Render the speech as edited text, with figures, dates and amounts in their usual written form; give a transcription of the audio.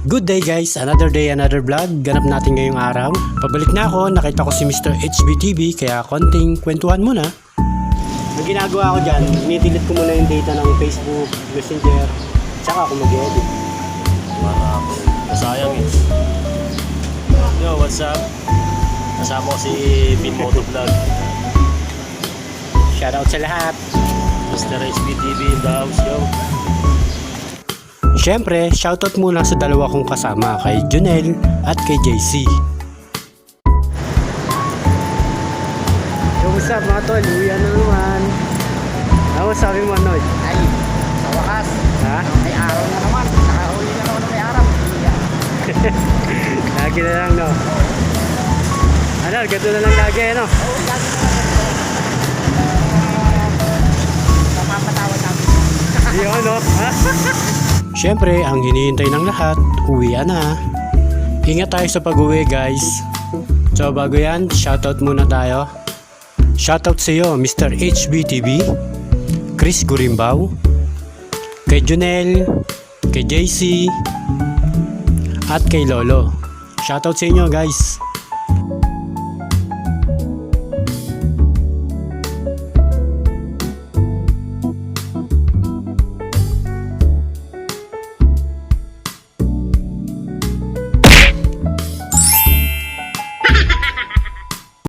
Good day guys, another day, another vlog. Ganap natin ngayong araw. Pabalik na ako, nakita ko si Mr. HBTV, kaya konting kwentuhan muna. Ang ginagawa ko dyan, inidelete ko muna yung data ng Facebook, Messenger, tsaka ako mag-edit. Para masayang eh. Yo, what's up? Kasama ko si Pinmoto Vlog. Shoutout sa lahat. Mr. HBTV in the house, yo. Siyempre, shoutout muna sa dalawa kong kasama, kay Junel at kay JC. Yo, what's up mga tol? Uwian na naman. Ano sabi mo, Noy? Ay, sa wakas. Ha? May araw na naman. Nakahuli na naman may araw. Lagi na lang, no? Ano, ganito na lang lagi, no? Oo, lagi na lang. Napapatawad namin. Yun, no? Siyempre, ang hinihintay ng lahat, uwian na. Ingat tayo sa pag-uwi, guys. So, bago yan, shoutout muna tayo. Shoutout sa iyo, Mr. HBTV, Chris Gurimbaw, kay Junel, kay JC, at kay Lolo. Shoutout sa inyo, guys.